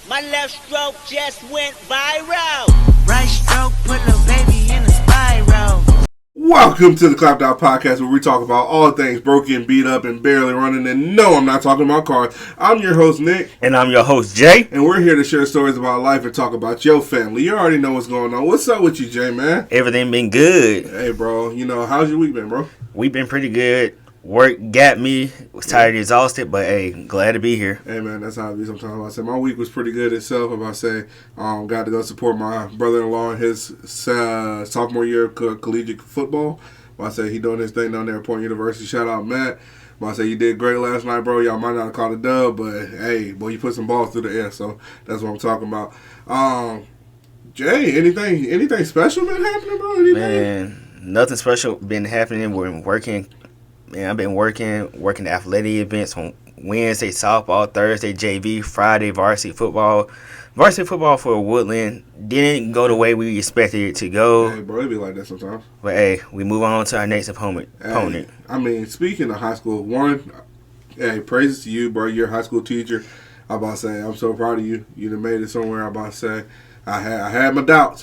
My left stroke just went viral. Right stroke put a baby in a spiral. Welcome to the Clapped Out Podcast, where we talk about all things broken, beat up, and barely running. And no, I'm not talking about cars. I'm your host, Nick. And I'm your host, Jay. And we're here to share stories about life and talk about your family. You already know what's going on. What's up with you, Jay, man? Everything been good. Hey, bro. How's your week been, bro? We've been pretty good. Work got me. Was tired and exhausted, but hey, glad to be here. Hey, man, that's how it be sometimes. I say my week was pretty good itself. If I say, got to go support my brother-in-law in his sophomore year of collegiate football. I say he doing his thing down there at Point University. Shout out, Matt. I say you did great last night, bro. Y'all might not have caught a dub, but hey, boy, you put some balls through the air, so that's what I'm talking about. Jay, anything special been happening, bro? Anything? Man, nothing special been happening. We're working. Man, I've been working the athletic events on Wednesday softball, Thursday JV, Friday varsity football. Varsity football for Woodland didn't go the way we expected it to go. Hey, bro, it be like that sometimes. But hey, we move on to our next opponent. Hey, I mean, speaking of high school, hey, praises to you, bro. You're a high school teacher. I'm about to say, I'm so proud of you. You done made it somewhere. I'm about to say, I had my doubts.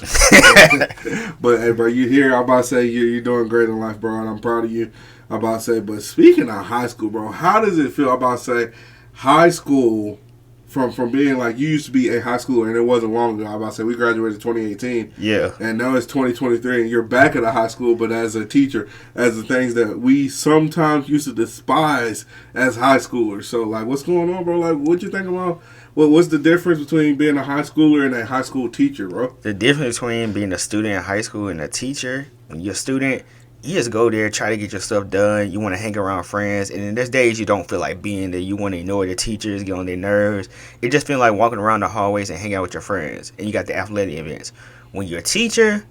But hey, bro, you here. I'm about to say you're doing great in life, bro, and I'm proud of you. I'm about to say, but speaking of high school, bro, how does it feel? I'm about to say, high school, from being like, you used to be a high schooler, and it wasn't long ago. I'm about to say, we graduated in 2018. Yeah. And now it's 2023, and you're back at a high school, but as a teacher, as the things that we sometimes used to despise as high schoolers. So, like, what's going on, bro? Like, what you think about? What's the difference between being a high schooler and a high school teacher, bro? The difference between being a student in high school and a teacher, when you're a student, you just go there, try to get your stuff done. You want to hang around friends. And in those days, you don't feel like being there. You want to ignore the teachers, get on their nerves. It just feels like walking around the hallways and hang out with your friends. And you got the athletic events. When you're a teacher,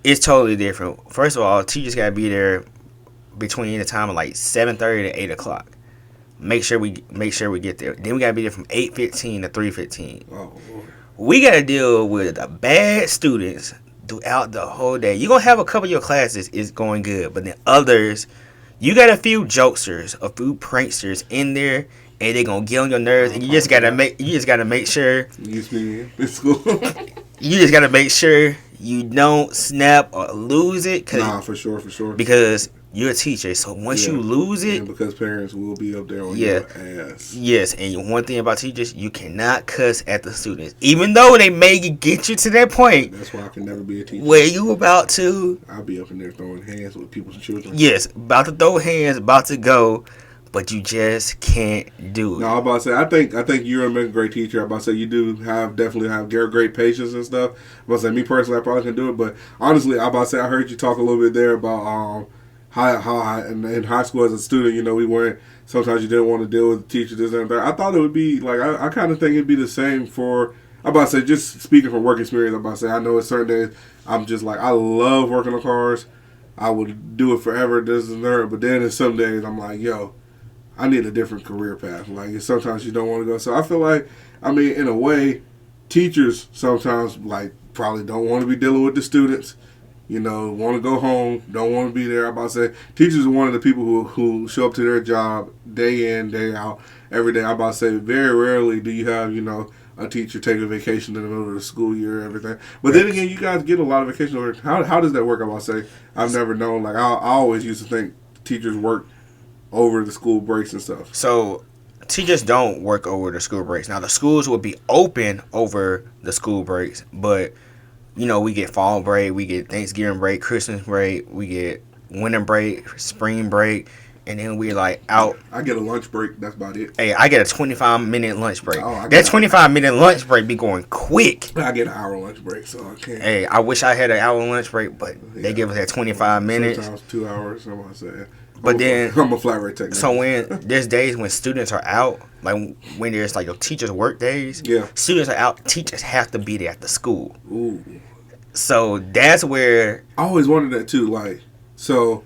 it's totally different. First of all, teachers got to be there between the time of like 7:30 to 8 o'clock. Make sure we get there. Then we got to be there from 8:15 to 3:15. Oh, Lord. We got to deal with the bad students throughout the whole day. You're going to have a couple of your classes is going good, but then others, you got a few jokesters, a few pranksters in there, and they're going to get on your nerves, and you just got to make sure You just got to make sure you don't snap or lose it. Nah, for sure. Because you're a teacher, so once you lose it, and because parents will be up there on your ass. Yes, and one thing about teachers, you cannot cuss at the students, even though they may get you to that point. That's why I can never be a teacher. Where you about to? I'll be up in there throwing hands with people's children. Yes, about to throw hands, about to go, but you just can't do it. No, I'm about to say, I think you're a great teacher. I'm about to say you do definitely have great patience and stuff. I'm about to say, me personally, I probably can do it, but honestly, I'm about to say, I heard you talk a little bit there about how in high school as a student, we weren't, sometimes you didn't want to deal with the teachers, this and that. I thought it would be, like, I kind of think it'd be the same for, I'm about to say, just speaking from work experience, I'm about to say, I know at certain days, I'm just like, I love working on cars. I would do it forever, this and that, but then in some days, I'm like, yo, I need a different career path. Like, sometimes you don't want to go. So I feel like, I mean, in a way, teachers sometimes, like, probably don't want to be dealing with the students. Want to go home, don't want to be there. I'm about to say, teachers are one of the people who show up to their job day in, day out, every day. I'm about to say, very rarely do you have, a teacher take a vacation in the middle of the school year and everything. But then again, you guys get a lot of vacation over. How does that work? I'm about to say, I've never known. Like, I always used to think teachers work over the school breaks and stuff. So, teachers don't work over the school breaks. Now, the schools will be open over the school breaks, but we get fall break, we get Thanksgiving break, Christmas break, we get winter break, spring break, and then we're like out. I get a lunch break. That's about it. Hey, I get a 25-minute lunch break. That 25-minute lunch break be going quick. I get an hour lunch break, so I can't. Hey, I wish I had an hour lunch break, but they give us that 25 minutes. Sometimes 2 hours, I'm going to say. But then I'm a flat rate technician. So when there's days when students are out, like when there's like teachers' work days, students are out, teachers have to be there at the school. Ooh. So that's where I always wondered that too. Like, so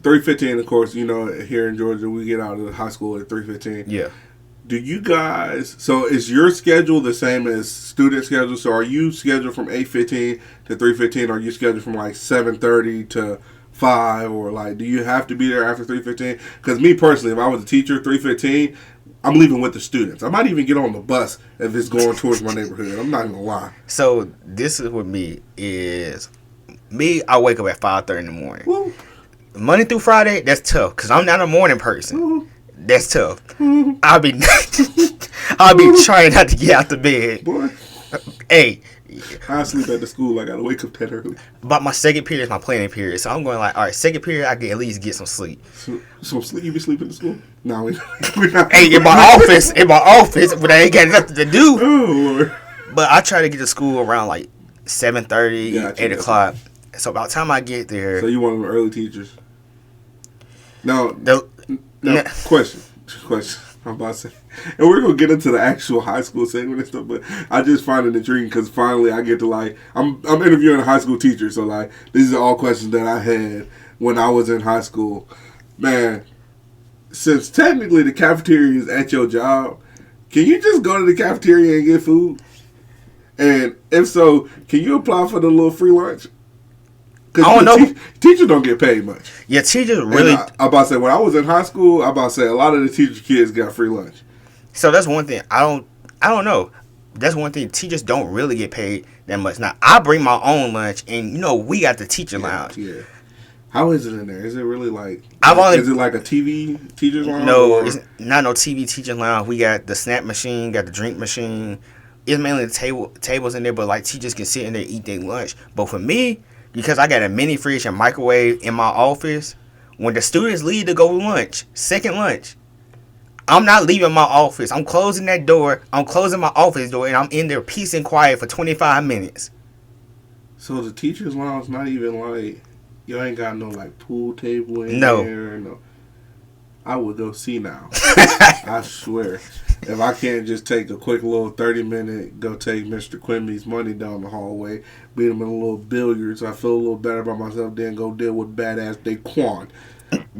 3:15, of course, here in Georgia, we get out of the high school at 3:15. Yeah. Do you guys? So is your schedule the same as student schedule? So are you scheduled from 8:15 to 3:15? Or are you scheduled from like 7:30 to 5? Or like, do you have to be there after 3:15? Because me personally, if I was a teacher, 3:15 I'm leaving with the students. I might even get on the bus if it's going towards my neighborhood. I'm not even gonna lie. So this is with me is me. I wake up at 5:30 in the morning. Woo. Monday through Friday, that's tough because I'm not a morning person. Woo. That's tough. Woo. I'll be trying not to get out the bed. Boy, Hey, I sleep at the school. I gotta wake up that early. about my second period is my planning period, so I'm going like, all right, second period I can at least get some sleep. So sleep. You be sleeping in school? No, we're not. Hey, in my office, but I ain't got nothing to do. Oh Lord. But I try to get to school around like 7:30, Gotcha, 8 o'clock. So by the time I get there, So you one of them early teachers? No. the, No. Question. I'm about to say, and we're gonna get into the actual high school segment and stuff, but I just find it intriguing because finally I get to like I'm interviewing a high school teacher, so like these are all questions that I had when I was in high school. Man, since technically the cafeteria is at your job, can you just go to the cafeteria and get food? And if so, can you apply for the little free lunch? I don't know. Teachers don't get paid much. yeah, teachers really. I about to say when I was in high school, I about to say a lot of the teacher kids got free lunch. So that's one thing. I don't know. That's one thing. Teachers don't really get paid that much. Now I bring my own lunch, and we got the teacher lounge. Yeah. How is it in there? Is it really like? Is it like a TV teacher's lounge? No, or? it's not no TV teacher lounge. We got the snack machine, got the drink machine. It's mainly the tables in there, but like teachers can sit in there and eat their lunch. But for me, because I got a mini fridge and microwave in my office, when the students leave to go lunch, second lunch, I'm not leaving my office. I'm closing that door. I'm closing my office door, and I'm in there peace and quiet for 25 minutes. So the teacher's lounge not even like you ain't got no like pool table in No. there. No. I would go see now. I swear. If I can't just take a quick little 30-minute, go take Mr. Quimby's money down the hallway, beat him in a little billiards, I feel a little better about myself, then go deal with badass Daquan.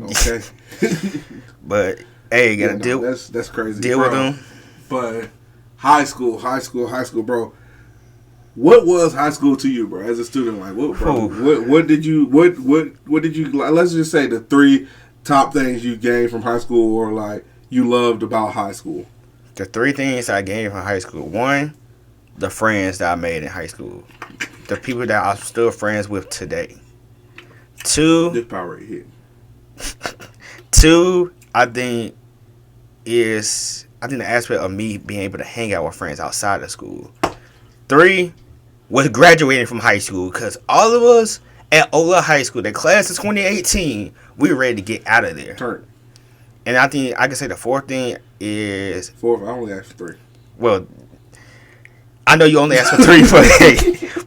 Okay? But hey, gotta deal. That's crazy. Deal bro. with them. But high school, bro. What was high school to you, bro? As a student, like what, bro? What did you let's just say the 3 top things you gained from high school or like you loved about high school. The 3 things I gained from high school. 1, the friends that I made in high school. The people that I'm still friends with today. 2, This power right here. 2, I think the aspect of me being able to hang out with friends outside of school. 3 was graduating from high school because all of us at Ola High School, the class of 2018, we were ready to get out of there. Turn. And I think I can say the 4th thing is 4. I only asked for 3. well, I know you only asked for 3, but hey,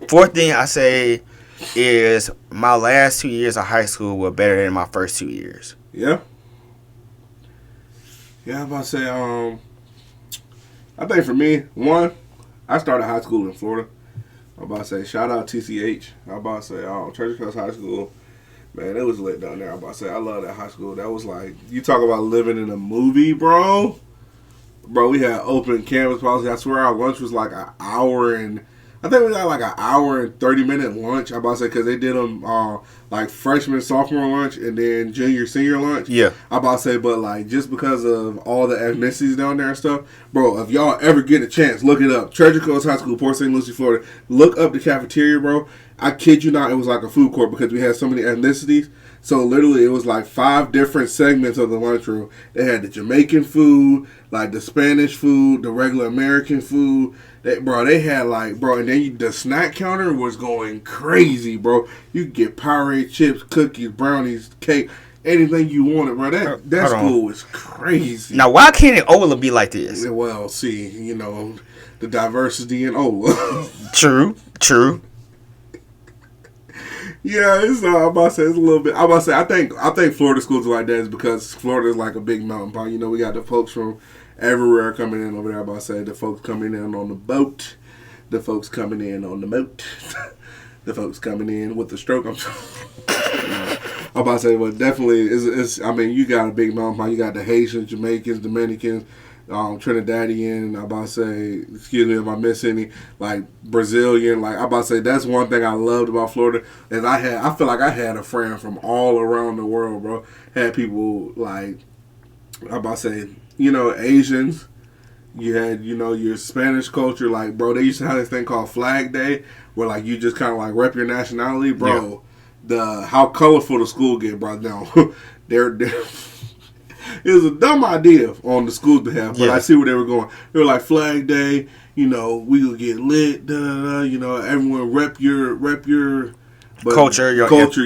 4th thing I say is my last 2 years of high school were better than my first 2 years. Yeah. Yeah, I'm about to say, I think for me, 1, I started high school in Florida. I'm about to say, shout out TCH. I'm about to say, Treasure Coast High School. Man, it was lit down there. I'm about to say, I love that high school. That was like, you talk about living in a movie, bro. Bro, we had open campus policy. I swear our lunch was like an hour and, I think we got like an hour and 30-minute lunch. I'm about to say, because they did them like freshman, sophomore lunch and then junior, senior lunch. Yeah. I'm about to say, but like just because of all the ethnicities down there and stuff, bro, if y'all ever get a chance, look it up. Treasure Coast High School, Port St. Lucie, Florida. Look up the cafeteria, bro. I kid you not, it was like a food court because we had so many ethnicities. So literally it was like 5 different segments of the lunchroom. They had the Jamaican food, like the Spanish food, the regular American food. They had like, bro, and then the snack counter was going crazy, bro. You could get Powerade chips, cookies, brownies, cake, anything you wanted, bro. That school was crazy. Now, why can't it Ola be like this? Well, see, the diversity in Ola. True. Yeah, it's I'm about to say it's a little bit. I'm about to say I think Florida schools are like that is because Florida is like a big mountain pot. We got the folks from everywhere coming in over there. I'm about to say the folks coming in on the boat, the folks coming in on the moat, the folks coming in with the stroke. I'm about to say, but definitely it's. I mean, you got a big mountain pot. You got the Haitians, Jamaicans, Dominicans. Trinidadian, I'm about to say, excuse me if I miss any, like Brazilian, like I'm about to say that's one thing I loved about Florida is I feel like I had a friend from all around the world, bro. Had people like I'm about to say Asians. You had, your Spanish culture. Like, bro, they used to have this thing called Flag Day, where like you just kind of like rep your nationality, bro. Yeah. How colorful the school get, bro. Now, they're it was a dumb idea on the school's behalf, but I see where they were going. They were like, Flag Day, we will get lit, everyone rep your culture,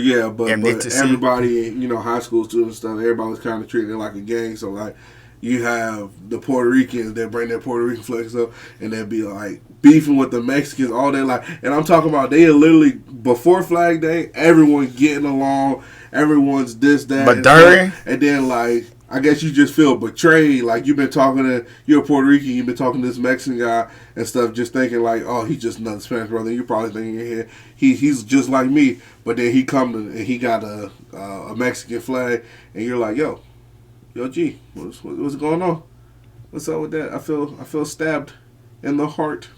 yeah, but everybody, high school students and stuff, everybody was kind of treating it like a gang. So like, you have the Puerto Ricans that bring their Puerto Rican flags up, and they'd be like beefing with the Mexicans all day. Like, and I'm talking about they are literally before Flag Day, everyone getting along, everyone's this, that, but during, and then like, I guess you just feel betrayed. Like, you're a Puerto Rican, you've been talking to this Mexican guy and stuff, just thinking like, oh, he's just another Spanish brother. And you're probably thinking in your head, he's just like me. But then he come and he got a Mexican flag, and you're like, yo, G, what's going on? What's up with that? I feel stabbed in the heart.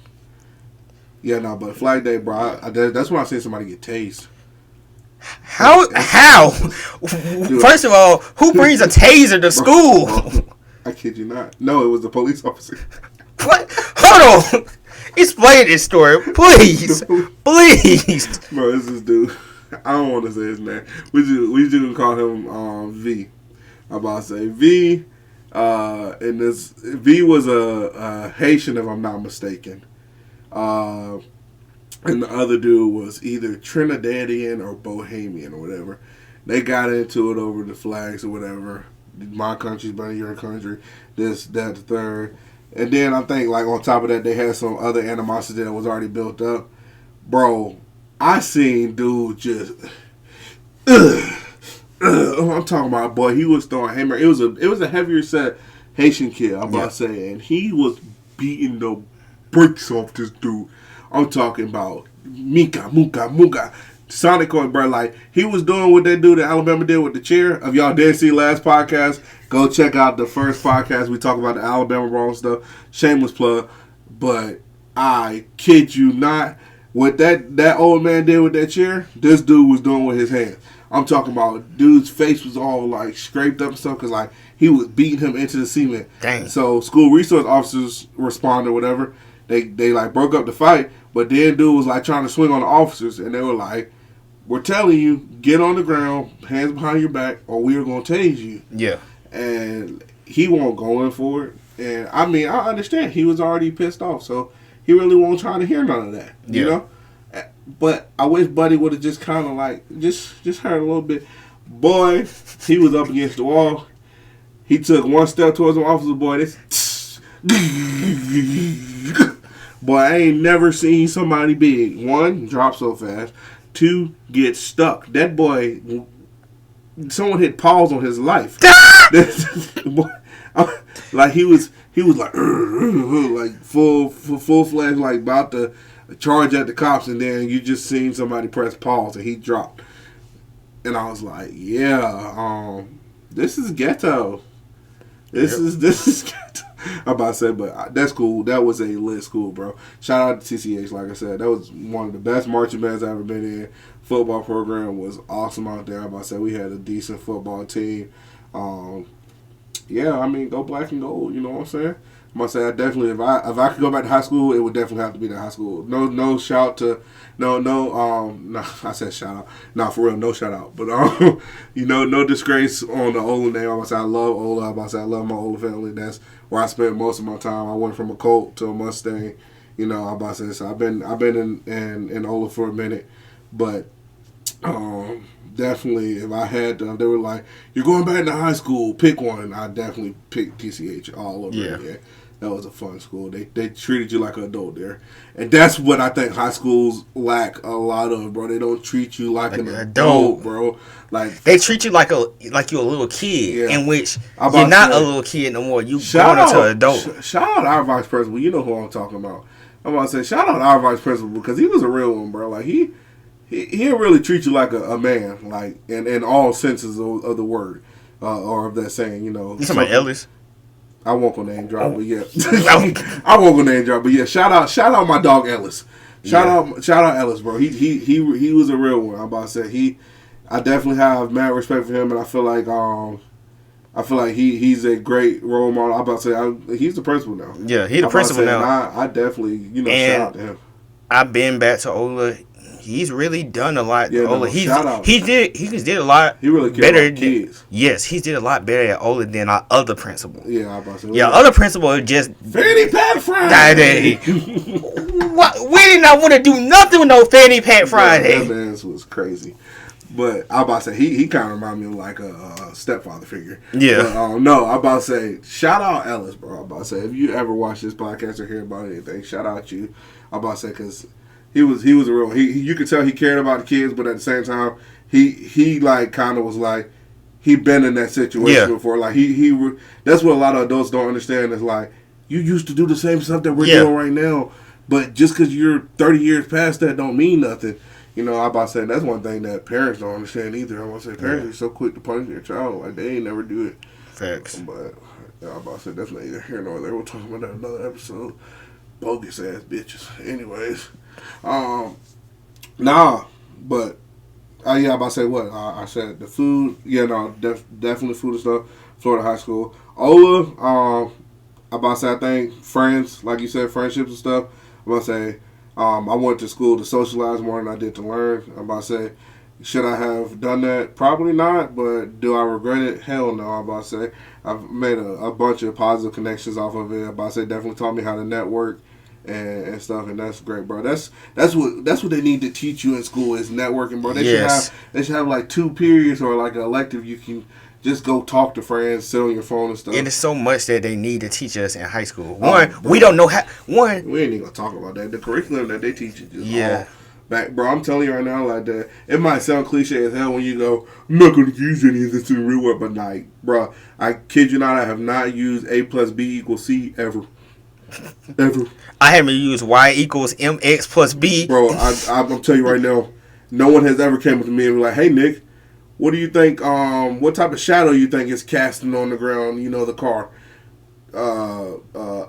Yeah, no, but Flag Day, bro, that's when I seen somebody get tased. How? Dude, first of all, who brings a taser to school? Bro, I kid you not. No, it was the police officer. What? Hold on. Explain this story, please. Please. Bro, this is dude. I don't want to say his name. We just gonna call him V. I'm about to say V. And this V was a Haitian, if I'm not mistaken. And the other dude was either Trinidadian or Bohemian or whatever. They got into it over the flags or whatever. My country's better than your country. This, that, the third. And then I think, like, on top of that, they had some other animosity that was already built up. Bro, I seen dude just... I'm talking about, boy, he was throwing hammer. It was a heavier set Haitian kid, I'm about to say. And he was beating the bricks off this dude. I'm talking about Mika, Muka, Muka. Sonic Coin, bro. Like, he was doing what that dude in Alabama did with the chair. If y'all didn't see last podcast, go check out the first podcast. We talk about the Alabama brawl stuff. Shameless plug. But I kid you not, what that old man did with that chair, this dude was doing with his hands. I'm talking about dude's face was all like scraped up and stuff because like he was beating him into the cement. Dang. So school resource officers responded, whatever. They like broke up the fight, but then dude was like trying to swing on the officers, and they were like, "We're telling you, get on the ground, hands behind your back, or we are gonna tase you." Yeah. And he won't go in for it. And I mean, I understand he was already pissed off, so he really won't try to hear none of that. You know. But I wish Buddy would have just kind of like just heard a little bit. Boy, he was up against the wall. He took one step towards the officer. Boy, this. Boy, I ain't never seen somebody big. One, drop so fast. Two, get stuck. That boy, someone hit pause on his life. Boy, like he was like full fledged, like about to charge at the cops, and then you just seen somebody press pause and he dropped. And I was like, yeah, this is ghetto. This is ghetto. I'm about to say, but that's cool. That was a lit school, bro. Shout out to TCH, like I said. That was one of the best marching bands I've ever been in. Football program was awesome out there. I'm about to say we had a decent football team. Yeah, I mean, go black and gold, you know what I'm saying? I'm about to say, I definitely, if I could go back to high school, it would definitely have to be the high school. No shout to, no, I said shout out. Nah, for real, no shout out. But, no disgrace on the Ola name. I'm about to say, I love Ola. I'm about to say, I love my Ola family. That's where I spent most of my time. I went from a Colt to a Mustang. I'm about to say, so I've been in Ola for a minute. But, definitely, if I had to, they were like, you're going back to high school, pick one. I definitely picked TCH all over again. That was a fun school. They treated you like an adult there. And that's what I think high schools lack a lot of, bro. They don't treat you like an adult, bro. Like, they treat you like you're a little kid, in which you're not a little kid no more. You grown into an adult. Shout out our vice principal. You know who I'm talking about. I'm about to say, shout out our vice principal because he was a real one, bro. Like, he'll really treat you like a man, like in all senses of the word, or of that saying, You talking about Ellis? I won't go name drop, but yeah, I won't go name drop, but yeah. Shout out my dog Ellis. Shout out Ellis, bro. He was a real one. I'm about to say I definitely have mad respect for him, and I feel like I feel like he's a great role model. I'm about to say he's the principal now. Yeah, he the I'm about to principal say, now. and I definitely shout out to him. I've been back to Ola. He's really done a lot. Yeah, Ola. shout out. He just did a lot. He really cared better about kids. Yes, he did a lot better at Ola than our other principal. Yeah, I'm about to say. Yeah, other principal are just Fanny Pat Friday. What? We did not want to do nothing with no Fanny Pat Friday. That man's was crazy. But I'm about to say he kind of remind me of like a stepfather figure. Yeah. But, no, I'm about to say shout out Ellis, bro. I'm about to say if you ever watch this podcast or hear about anything, shout out you. I'm about to say because he was a real. You could tell he cared about the kids, but at the same time he like kind of was like he been in that situation before. Like that's what a lot of adults don't understand is like you used to do the same stuff that we're doing right now, but just because you're 30 years past that don't mean nothing. I'm about to say that's one thing that parents don't understand either. I'm about to say parents are so quick to punish their child, like they ain't never do it. Facts. But I'm about to say that's neither here nor there. We'll talk about that in another episode. Bogus ass bitches. Anyways, but I'm about to say what I said the food. Yeah, no, definitely food and stuff. Florida high school. Ola. I'm about to say I think friends, like you said, friendships and stuff. I'm about to say. I went to school to socialize more than I did to learn. I'm about to say, should I have done that? Probably not, but do I regret it? Hell no. I'm about to say, I've made a bunch of positive connections off of it. I'm about to say, definitely taught me how to network and stuff, and that's great, bro. That's what they need to teach you in school is networking, bro. They should have like 2 periods or like an elective you can just go talk to friends, sit on your phone and stuff. And it's so much that they need to teach us in high school. We don't know how. We ain't even gonna talk about that. The curriculum that they teach you just all back, bro. I'm telling you right now, like that. It might sound cliche as hell when you go, I'm not gonna use any of this in the real world, but like, bro, I kid you not, I have not used A plus B equals C ever. Ever. I haven't used Y equals MX plus B. Bro, I'm telling you right now, no one has ever came up to me and be like, hey Nick, what do you think, what type of shadow you think is casting on the ground, the car?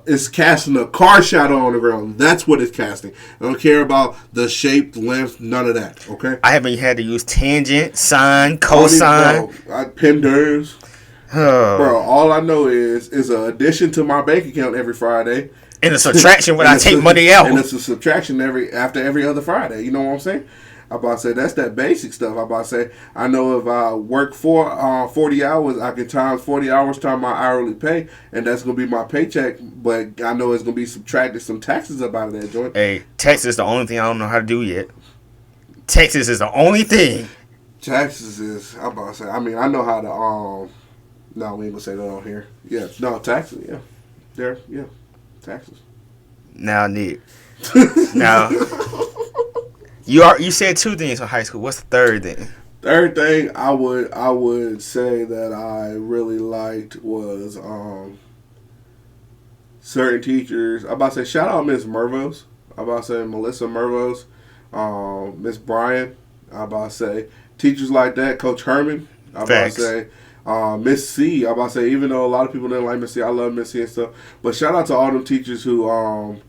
It's casting a car shadow on the ground. That's what it's casting. I don't care about the shape, length, none of that, okay? I haven't had to use tangent, sine, cosine. I PEMDAS. Bro, all I know is an addition to my bank account every Friday. And a subtraction when I take money out. And it's a subtraction after every other Friday. You know what I'm saying? I'm about to say that's that basic stuff. I'm about to say I know if I work 40 hours, I can times 40 hours times my hourly pay, and that's gonna be my paycheck. But I know it's gonna be subtracted some taxes up out of that joint. Hey, Texas is the only thing I don't know how to do yet. Texas is the only thing. Taxes is I'm about to say. I mean, I know how to No, we ain't gonna say that on here. Yeah, no taxes. Yeah, there. Yeah, taxes. Now, Nick. Now. You said 2 things in high school. What's the third thing? Third thing I would say that I really liked was certain teachers. I'm about to say shout out Miss Mervos. I'm about to say Melissa Mervos, Miss Bryan. I'm about to say teachers like that. Coach Herman. I'm about to say Miss C. I'm about to say even though a lot of people didn't like Miss C, I love Miss C and stuff. But shout out to all them teachers who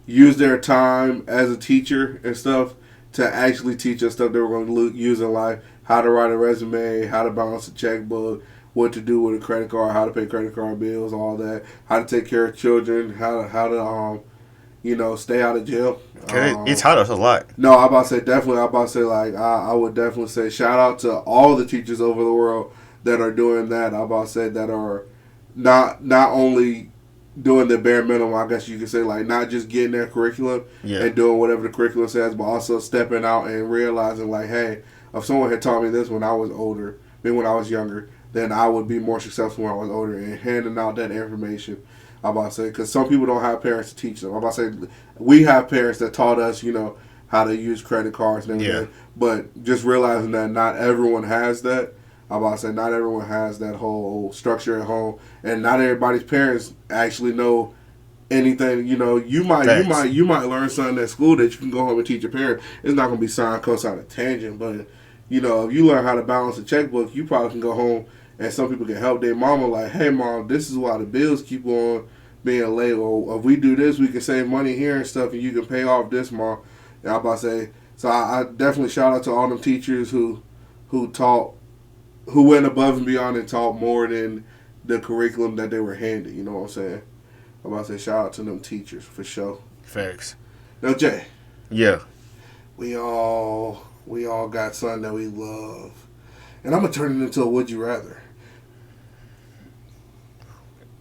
use their time as a teacher and stuff to actually teach us stuff that we're going to use in life, how to write a resume, how to balance a checkbook, what to do with a credit card, how to pay credit card bills, all that, how to take care of children, how to stay out of jail. It taught us a lot. No, I'm about to say definitely. I'm about to say like I would definitely say shout out to all the teachers over the world that are doing that. I'm about to say that are not only doing the bare minimum, I guess you could say, like not just getting their curriculum and doing whatever the curriculum says, but also stepping out and realizing like, hey, if someone had taught me this when I was older, maybe when I was younger, then I would be more successful when I was older, and handing out that information. I'm about to say, because some people don't have parents to teach them. I'm about to say, we have parents that taught us, how to use credit cards and everything, but just realizing that not everyone has that. I'm about to say not everyone has that whole structure at home, and not everybody's parents actually know anything. You might learn something at school that you can go home and teach your parents. It's not gonna be sine, cosine, or tangent, but if you learn how to balance a checkbook, you probably can go home and some people can help their mama. Like, hey mom, this is why the bills keep on being late. Or if we do this, we can save money here and stuff, and you can pay off this, mom. And I'm about to say, so I definitely shout out to all them teachers who taught. Who went above and beyond and taught more than the curriculum that they were handed. You know what I'm saying? I'm about to say shout out to them teachers for sure. Facts. Now, Jay, Yeah. we all got something that we love, and I'm gonna turn it into a would you rather.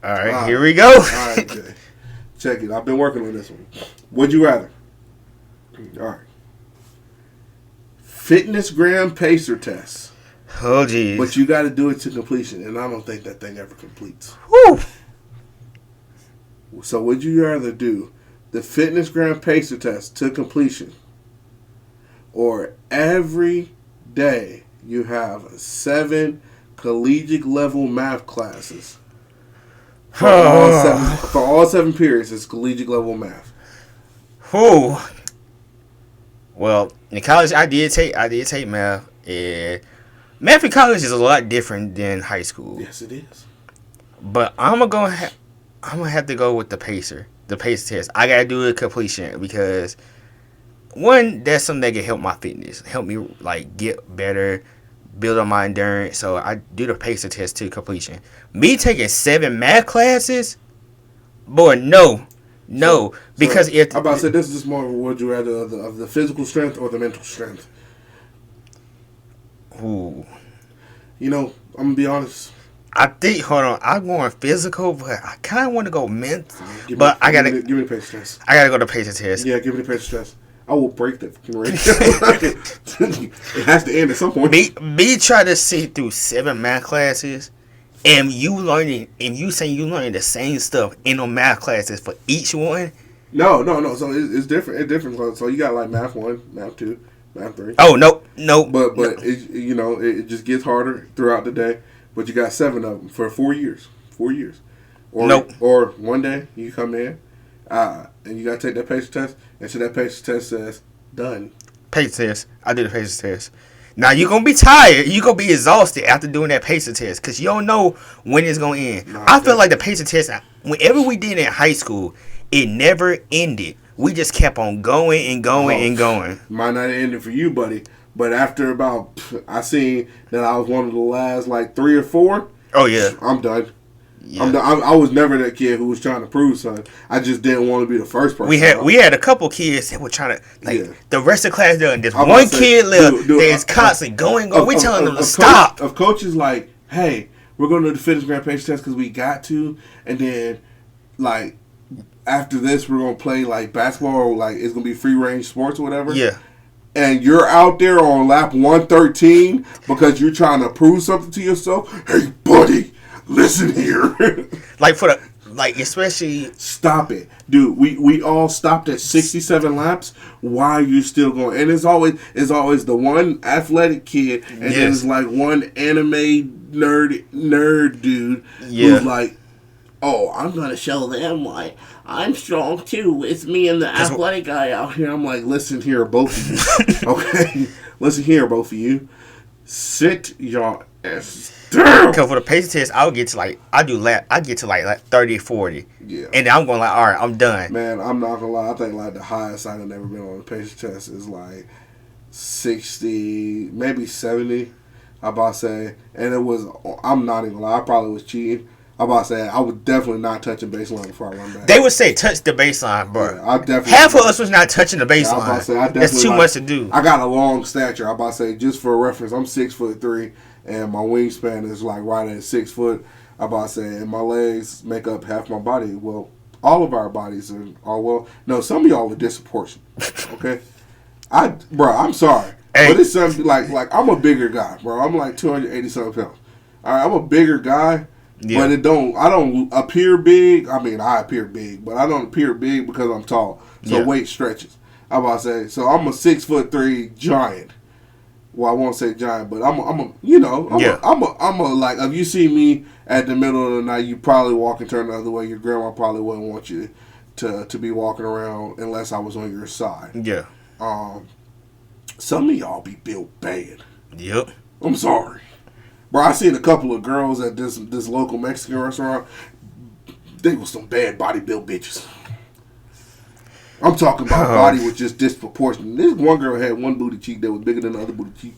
All right, All here right. we go. All right, Jay. Check it. I've been working on this one. Would you rather? All right. Fitness gram pacer test. Oh, geez. But you got to do it to completion, and I don't think that thing ever completes. Whew. So would you rather do the fitness gram pacer test to completion, or every day you have 7 collegiate level math classes for all 7 periods? It's collegiate level math. Whew. Well, in college, I did take math, and math in college is a lot different than high school. Yes, it is. But I'm gonna have to go with the pacer test. I gotta do a completion because one, that's something that can help my fitness, help me like get better, build up my endurance. So I do the pacer test to completion. Me taking 7 math classes, boy, no, because if I'm about to say this is more of a would you rather of the physical strength or the mental strength. ooh, You know, I'm gonna be honest. I think I'm going physical, but I kind of want to go mental. Give But me give the pacer test. I gotta go to pacer test. Yeah, give me the pacer test. I will break that fucking radio. It has to end at some point. Me try to sit through 7 math classes, and you saying you learning the same stuff in the math classes for each one. No. So it's different. It's different. So you got like math 1, math 2, math 3. Oh no. But it just gets harder throughout the day. But you got 7 of them for 4 years. 4 years. Or Nope. Or one day you come in, and you gotta take that pacer test, and so that pacer test says done. Pacer test. I did the pacer test. Now you're gonna be tired. You're gonna be exhausted after doing that pacer test because you don't know when it's gonna end. Nah, I feel like the pacer test, whenever we did it in high school, it never ended. We just kept on going and going and going. Might not end it for you, buddy. But after about, I seen that I was one of the last like 3 or 4. Oh yeah. I'm done. Yeah. I'm done. I was never that kid who was trying to prove something. I just didn't want to be the first person. We had a couple kids that were trying to the rest of the class done. There's I'm one about to say, kid left dude, that's constantly going. We telling them to stop. Of coaches like, hey, we're going to do the fitness gram pacer test because we got to, and then like after this we're gonna play like basketball or like it's gonna be free range sports or whatever. Yeah. And you're out there on lap 113 because you're trying to prove something to yourself. Hey, buddy, listen here. Especially Stop it, dude. We all stopped at 67 laps. Why are you still going? And it's always the one athletic kid, and then it's like one anime nerd dude who's like, oh, I'm gonna show them like I'm strong too. It's me and the athletic guy out here. I'm like, listen here, both of you. Okay, listen here, both of you. Sit your ass down. because for the pacer test, I get to like 30, 40. Yeah. And then I'm going like, all right, I'm done. Man, I'm not gonna lie. I think like the highest I've ever been on a pacer test is like 60, maybe 70. I'm about to say, and it was. I'm not even gonna lie. I probably was cheating. I'm about to say I was definitely not touching baseline before I run back. They would say touch the baseline, bro. Yeah, I definitely half of us was not touching the baseline. I'm about to say, That's too much to do. I got a long stature. I'm about to say, just for reference, I'm 6'3", and my wingspan is like right at 6 foot. I'm about to say, and my legs make up half my body. Well, all of our bodies are well. No, some of y'all are disproportionate. Okay, I'm sorry, but it's something like I'm a bigger guy, bro. I'm like 280 something pounds. All right, I'm a bigger guy. Yeah. But I don't appear big. I mean, I appear big, but I don't appear big because I'm tall. So weight stretches. I'm about to say, so I'm a 6'3" giant. Well, I won't say giant, but I'm a like, if you see me at the middle of the night, you probably walk and turn the other way. Your grandma probably wouldn't want you to be walking around unless I was on your side. Yeah. Some of y'all be built bad. Yep. I'm sorry. Bro, I seen a couple of girls at this local Mexican restaurant. They was some bad body built bitches. I'm talking about body was just disproportionate. This one girl had one booty cheek that was bigger than the other booty cheek.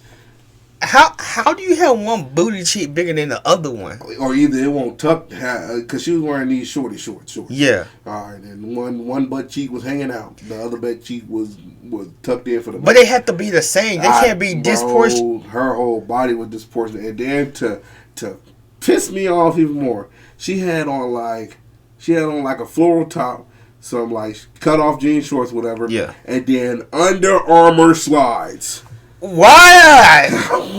How do you have one booty cheek bigger than the other one? Or either it won't tuck, because she was wearing these shorts. Yeah. All right, and one butt cheek was hanging out. The other butt cheek was tucked in for the. But they have to be the same. They can't be disproportionate. Her whole body was disproportionate, and then to piss me off even more, she had on like a floral top, some like cut off jean shorts, whatever. Yeah. And then Under Armour slides. Why?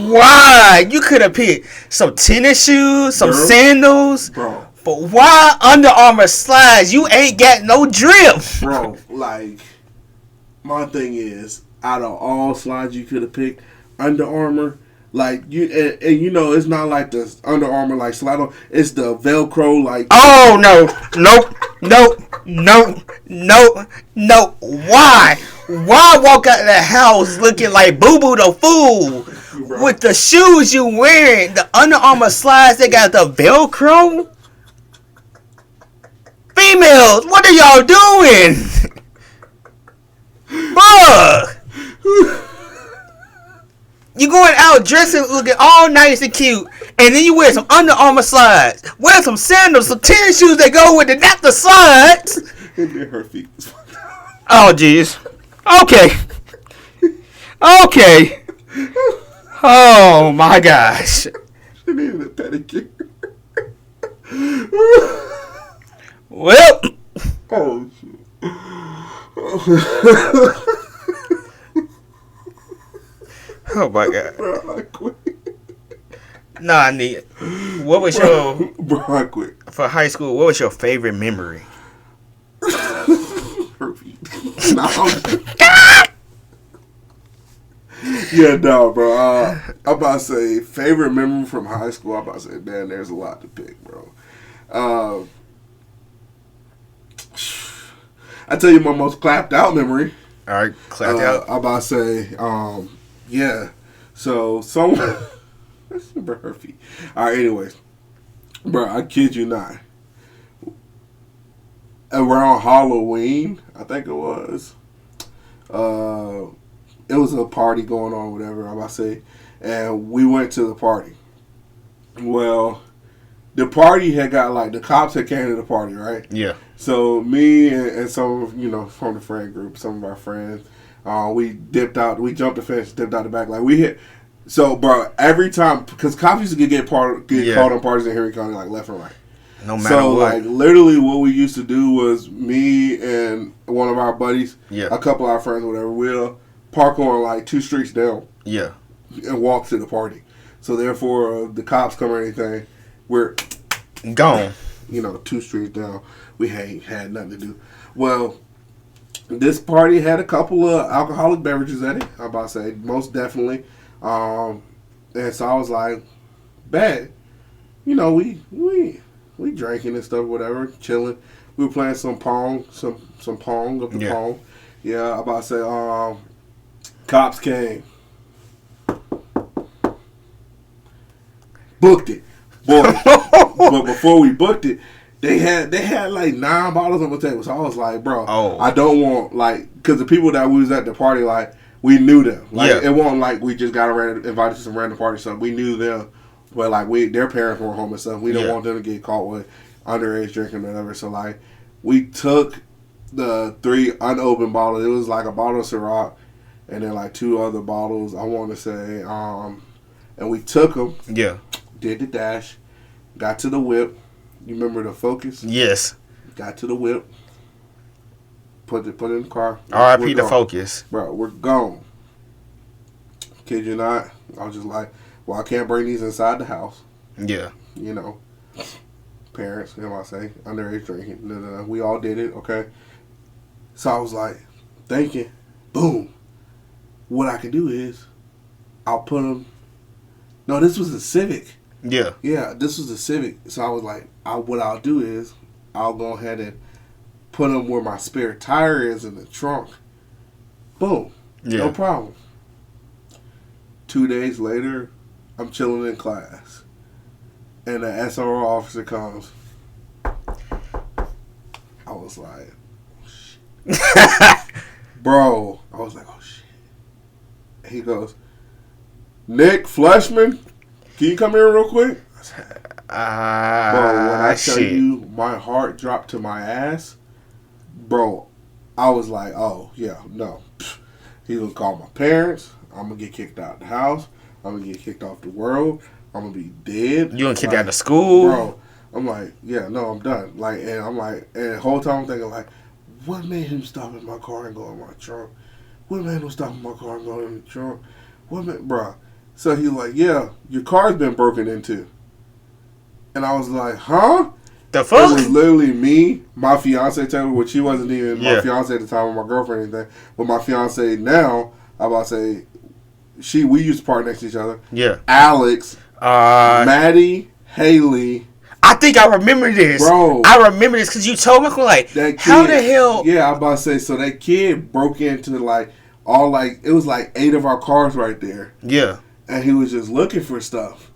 Why? You could have picked some tennis shoes, some sandals. Bro. But why Under Armour slides? You ain't got no drip. Bro, like, my thing is, out of all slides you could have picked, Under Armour, like, you and you know, it's not like the Under Armour, like, slide on. It's the Velcro, like. Oh, no. Nope. Why? Why walk out of the house looking like Boo Boo the Fool? Bro. With the shoes you wearing, the Under Armour slides, they got the Velcro? Females, what are y'all doing? Bruh. You going out dressing, looking all nice and cute, and then you wear some Under Armour slides. Wear some sandals, some tennis shoes that go with it, not the slides. And then her feet was Oh, jeez. Okay. Oh, my gosh. She needed a pedicure. Well. Oh, shit. Oh, my God. Bro, I quit. Nah, I need it. What was your... Bro, I quit. For high school, what was your favorite memory? Her feet. Yeah, no, bro. I'm about to say favorite memory from high school. I'm about to say, man, there's a lot to pick, bro. I tell you my most clapped out memory. All right, clapped out. I'm about to say, yeah. So someone, bro, her feet. All right, anyways, bro, I kid you not. Around Halloween, I think it was. It was a party going on, whatever I'm about to say, and we went to the party. Well, the party had got like the cops had came to the party, right? Yeah. So me and some of, from the friend group, some of our friends, we dipped out. We jumped the fence, dipped out the back. Like we hit. So, bro, every time because cops used to get caught on parties in Henry County, like left and right. No matter so, what. like, literally what we used to do was me and one of our buddies, a couple of our friends, whatever, we'll park on, like, 2 streets down. Yeah. And walk to the party. So, therefore, the cops come or anything, we're gone. 2 streets down. We ain't had nothing to do. Well, this party had a couple of alcoholic beverages at it, I'm about to say, most definitely. And so I was like, bad. We drinking and stuff, whatever, chilling. We were playing some Pong, some Pong up the Pong. Yeah, I'm about to say, cops came. Booked it. Boy. But before we booked it, they had like 9 bottles on the table. So I was like, bro, I don't want, like, because the people that we was at the party, like, we knew them. Like, it wasn't like we just got invited to some random party, so we knew them. But, like, their parents were home and stuff. We don't want them to get caught with underage drinking or whatever. So, like, we took the 3 unopened bottles. It was, like, a bottle of Ciroc and then, like, 2 other bottles, I want to say. And we took them. Yeah. Did the dash. Got to the whip. You remember the Focus? Yes. Got to the whip. Put it in the car. R.I.P. the Focus. Bro, we're gone. Kid you not. I was just like, well, I can't bring these inside the house. Yeah. Parents, I say, underage drinking. We all did it, okay? So I was like, thinking, boom. What I can do is, I'll put them. No, this was a Civic. Yeah. Yeah, this was a Civic. So I was like, what I'll do is, I'll go ahead and put them where my spare tire is in the trunk. Boom. Yeah. No problem. 2 days later, I'm chilling in class, and the SRO officer comes. I was like, oh, shit. Bro, I was like, oh, shit. He goes, Nick Fleshman, can you come here real quick? Bro, when I tell you my heart dropped to my ass, bro, I was like, oh, yeah, no. He's going to call my parents. I'm going to get kicked out of the house. I'm going to get kicked off the world. I'm going to be dead. You going to kick out of school? Bro, I'm like, yeah, no, I'm done. Like, and I'm like, and the whole time I'm thinking, like, what made him stop in my car and go in my trunk? What made him stop in my car and go in the trunk? What made, bro? So he's like, yeah, your car's been broken into. And I was like, huh? The fuck? It was literally me, my fiance Taylor, which she wasn't even my fiance at the time, or my girlfriend or anything. But my fiance now, I'm about to say, we used to park next to each other. Yeah. Alex, Maddie, Haley. I think I remember this. Bro. I remember this because you told me, like, that kid, how the hell? Yeah, I'm about to say, so that kid broke into, like, it was like 8 of our cars right there. Yeah. And he was just looking for stuff.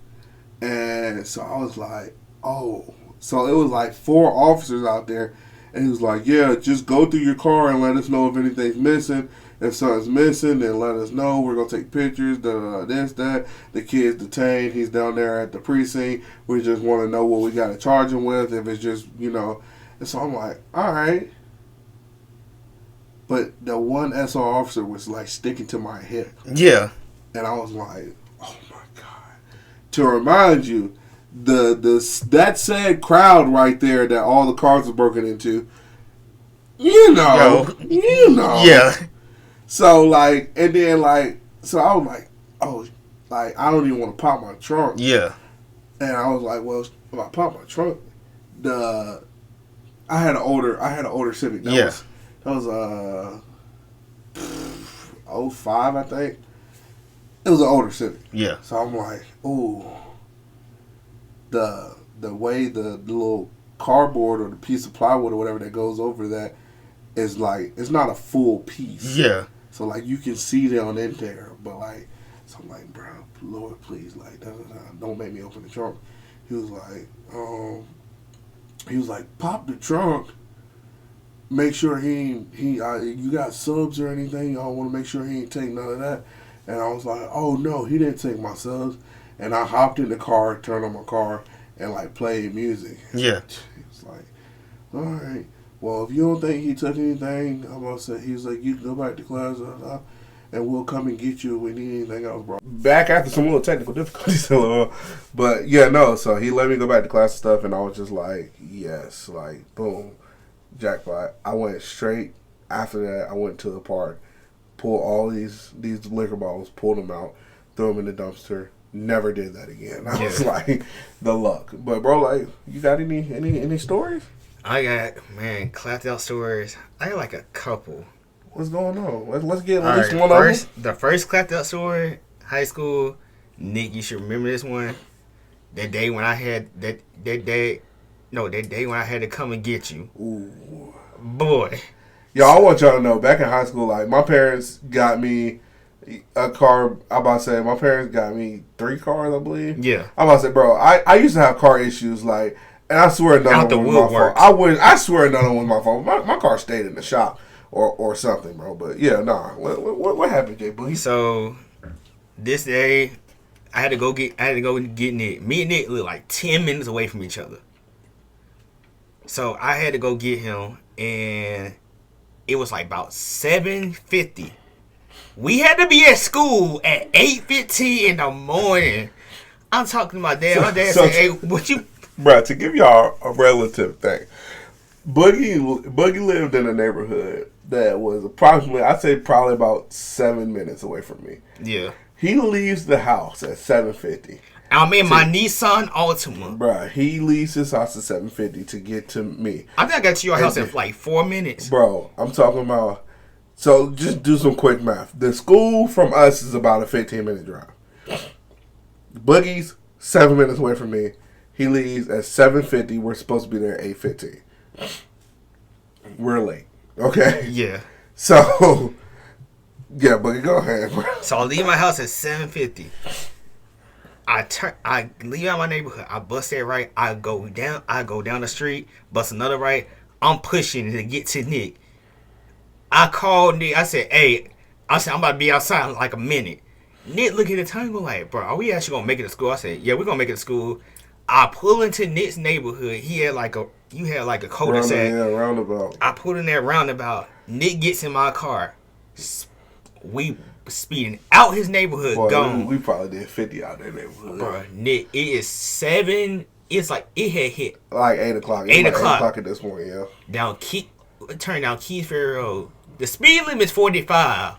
And so I was like, oh. So it was like 4 officers out there. And he was like, yeah, just go through your car and let us know if anything's missing. If something's missing, then let us know. We're going to take pictures, this, that. The kid's detained. He's down there at the precinct. We just want to know what we got to charge him with. If it's just, you know. And so I'm like, all right. But the one SR officer was like sticking to my hip. Yeah. And I was like, oh my God. To remind you, that said crowd right there that all the cars were broken into, you know. Yeah. So like, and then like, so I was like, oh, like I don't even want to pop my trunk. Yeah. And I was like, well, if I pop my trunk, I had an older Civic. That was '05, I think. It was an older Civic. Yeah. So I'm like, ooh, the way the little cardboard or the piece of plywood or whatever that goes over that is like, it's not a full piece. Yeah. So like you can see down in there, but like, so I'm like, bro, Lord, please, like, don't make me open the trunk. He was like, pop the trunk. Make sure you got subs or anything. I want to make sure he ain't take none of that. And I was like, oh no, he didn't take my subs. And I hopped in the car, turned on my car, and like played music. Yeah. It's like, all right. Well, if you don't think he took anything, I'm gonna say, he's like, you can go back to class, and we'll come and get you if we need anything else, bro. Back after some little technical difficulties, but yeah, no. So he let me go back to class and stuff, and I was just like, yes, like boom, jackpot. I went straight after that. I went to the park, pulled all these liquor bottles, pulled them out, threw them in the dumpster. Never did that again. I was like, the luck. But bro, like, you got any stories? I got, man, clapped out stories. I got like a couple. What's going on? Let's get at least one of them. The first clapped out story, high school. Nick, you should remember this one. That day when I had that day when I had to come and get you. Ooh, boy. Yo, I want y'all to know. Back in high school, like my parents got me a car. I'm about to say my parents got me 3 cars, I believe. Yeah. I'm about to say, bro, I used to have car issues, like, and I swear none of them was my fault. I swear none of them was my fault. My car stayed in the shop or something, bro. But yeah, nah. What happened, J Boogie? So this day, I had to go get Nick. Me and Nick live like 10 minutes away from each other. So I had to go get him, and it was like about 7:50. We had to be at school at 8:15 in the morning. I'm talking to my dad. My dad said, "Hey, what you?" Bro, to give y'all a relative thing, Boogie lived in a neighborhood that was approximately, I'd say probably about 7 minutes away from me. Yeah. He leaves the house at 7:50. I'm in my Nissan Altima. Bro, he leaves his house at 7:50 to get to me. I think I got to your house in like 4 minutes. Bro, I'm talking about, so just do some quick math. The school from us is about a 15-minute drive. Boogie's 7 minutes away from me. He leaves at 7:50. We're supposed to be there at 8:15. We're late. Okay? Yeah. So, yeah, Boogie, go ahead, bro. So I leave my house at 7:50. I leave out my neighborhood. I bust that right. I go down the street, bust another right. I'm pushing to get to Nick. I called Nick. I said, I'm about to be outside in like a minute. Nick look at the time and go like, bro, are we actually gonna make it to school? I said, yeah, we're gonna make it to school. I pull into Nick's neighborhood. You had like a cul-de-sac. Roundabout. I pulled in that roundabout. Nick gets in my car. We speeding out his neighborhood. Boy, gone. We probably did 50 out that neighborhood. Bro, Nick, it is 7. It's like it had hit like 8 o'clock. 8 o'clock. 8 o'clock at this point, yeah. Turn down Keith Ferry Road. The speed limit is 45.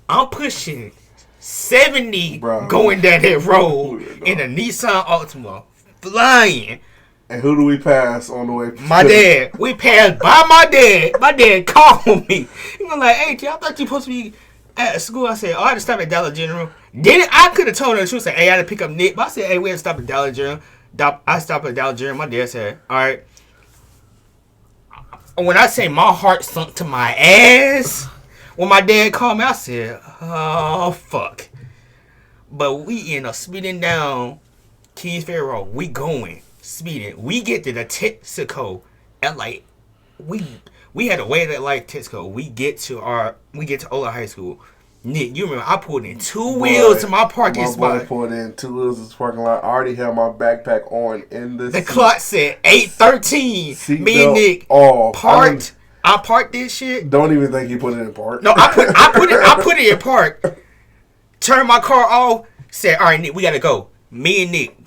I'm pushing 70 going down that road in a Nissan Altima, flying. And who do we pass on the way? My dad. We passed by my dad. My dad called me. He was like, "Hey, T, I thought you supposed to be at school." I said, "Oh, I had to stop at Dollar General." Then I could have told her. She would say, "Hey, I had to pick up Nick." But I said, "Hey, we had to stop at Dollar General." I stopped at Dollar General. My dad said, "All right." When I say my heart sunk to my ass, when my dad called me, I said, "Oh, fuck." But we end up speeding down Keys Ferry Road. We going, speeding. We get to the Texaco at like, we had to wait at like Texaco. We get to Ola High School. Nick, you remember I pulled in two wheels to my parking spot. I pulled in 2 wheels to the parking lot. I already had my backpack on in the seat. Clock said 8:13. Me and Nick parked. I parked this shit. Don't even think you put it in park. No, I put it in park. Turned my car off. Said, "All right, Nick, we gotta go." Me and Nick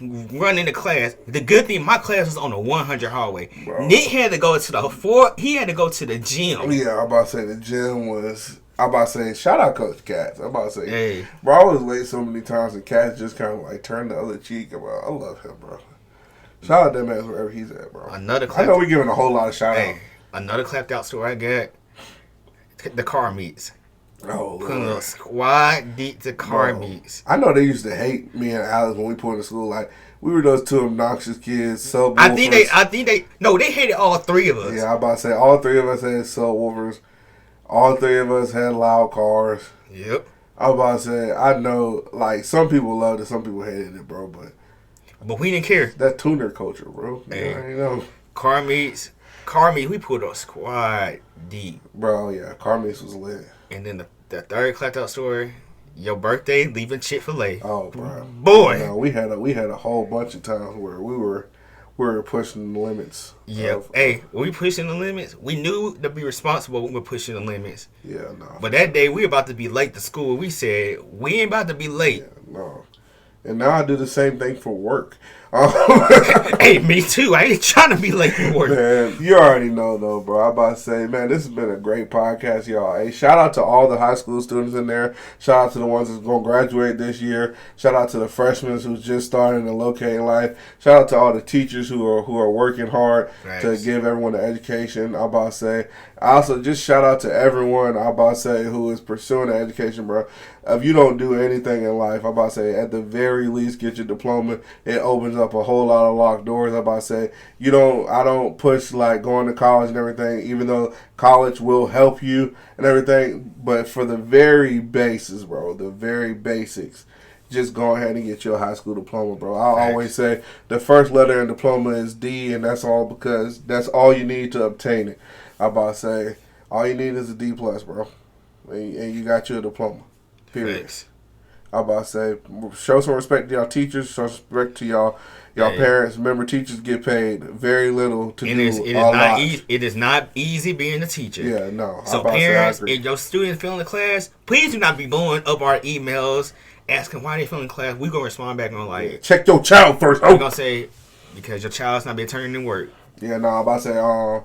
run into class. The good thing, my class was on the 100 hallway. Bro. Nick had to go to the He had to go to the gym. Yeah, I'm about to say the gym was. I'm about to say, shout out Coach Katz. I'm about to say, hey. Bro, I was late so many times, and Katz just kind of like turned the other cheek. Bro, I love him, bro. Shout out that man wherever he's at, bro. I know we're giving a whole lot of shout out. Another clapped out story I got. The car meets. Oh, putting a squad deep to car meets. I know they used to hate me and Alex when we put in school. Like, we were those two obnoxious kids. I think they hated all three of us. Yeah, I'm about to say all three of us had subwoofers. All three of us had loud cars. Yep. I'm about to say, I know, like, some people loved it, some people hated it, bro, but we didn't care. That tuner culture, bro. Hey. Yeah, you know. Car meets, we put a squad deep. Bro, yeah, car meets was lit. And then the third clapped out story, your birthday leaving Chick-fil-A. Oh, bro. Boy. You know, we had a whole bunch of times where we were pushing the limits. Yeah. We pushing the limits. We knew to be responsible when we were pushing the limits. Yeah, no. But that day we were about to be late to school. We said, we ain't about to be late. Yeah, no. And now I do the same thing for work. Hey, me too. I ain't trying to be late for work. Man, you already know though, bro. I'm about to say, man, this has been a great podcast, y'all. Hey, shout out to all the high school students in there. Shout out to the ones that's going to graduate this year. Shout out to the freshmen who's just starting to locate life. Shout out to all the teachers who are working hard to give everyone the education. I'm about to say. I also just shout out to everyone, I'm about to say, who is pursuing the education, bro. If you don't do anything in life, I'm about to say, at the very least, get your diploma. It opens up a whole lot of locked doors. I'm about to say, I don't push like going to college and everything, even though college will help you and everything. But for the very basis, bro, the very basics, just go ahead and get your high school diploma, bro. I always say the first letter in diploma is D, and that's all because that's all you need to obtain it. I'm about to say, all you need is a D+, bro. And you got your diploma. Period. Thanks. I'm about to say, show some respect to y'all teachers, show some respect to y'all parents. Remember, teachers get paid very little to do a lot. It is not easy being a teacher. Yeah, no. So parents, if your students failing the class, please do not be blowing up our emails asking why they failing class. We're going to respond back on like... check your child first. We're going to say, because your child's not been turning in work. Yeah, no, I'm about to say,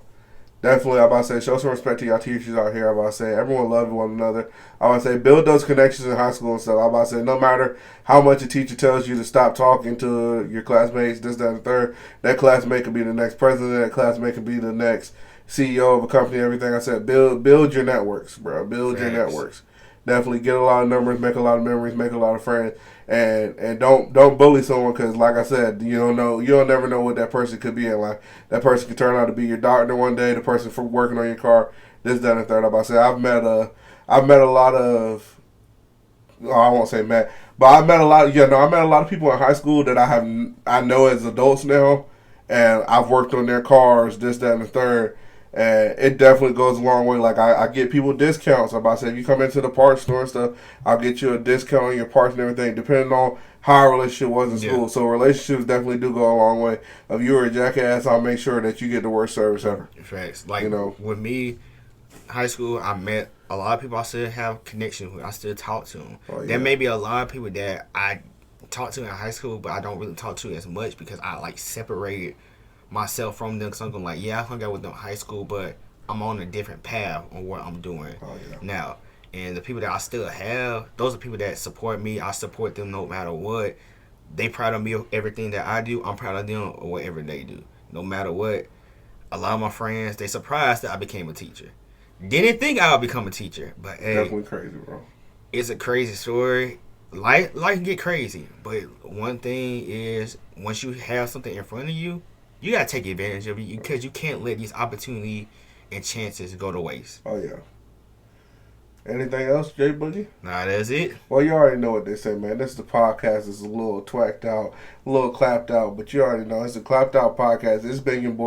definitely, I'm about to say, show some respect to y'all teachers out here. I'm about to say, everyone love one another. I'm about to say, build those connections in high school and stuff. I'm about to say, no matter how much a teacher tells you to stop talking to your classmates, this, that, and the third, that classmate could be the next president, that classmate could be the next CEO of a company, everything. I said, build your networks, bro. Build your networks. Definitely get a lot of numbers, make a lot of memories, make a lot of friends, and don't bully someone because, like I said, you'll never know what that person could be in life. That person could turn out to be your doctor one day, the person for working on your car, this, that, and the third. I say I've met a lot of, I won't say met, but I met a lot of people in high school that I know as adults now, and I've worked on their cars, this, that, and the third. And it definitely goes a long way. Like, I get people discounts. I'm about to say, if you come into the parts store and stuff, I'll get you a discount on your parts and everything, depending on how our relationship was in school. So relationships definitely do go a long way. If you were a jackass, I'll make sure that you get the worst service ever. Facts. Like, with me, high school, I met a lot of people I still have connections with. I still talk to them. Oh, yeah. There may be a lot of people that I talk to in high school, but I don't really talk to as much because I, like, separated myself from them. Because I'm like, yeah, I hung out with them in high school, but I'm on a different path on what I'm doing now. And the people that I still have, those are people that support me. I support them no matter what. They proud of me of everything that I do. I'm proud of them of whatever they do. No matter what. A lot of my friends, they surprised that I became a teacher. Didn't think I would become a teacher, but hey, definitely crazy, bro. It's a crazy story. Life can get crazy, but one thing is, once you have something in front of you, you gotta take advantage of it because you can't let these opportunities and chances go to waste. Oh yeah. Anything else, Jay Boogie? Nah, that's it. Well, you already know what they say, man. This is the podcast. It's a little twacked out, a little clapped out, but you already know it's a clapped out podcast. It's been your boy.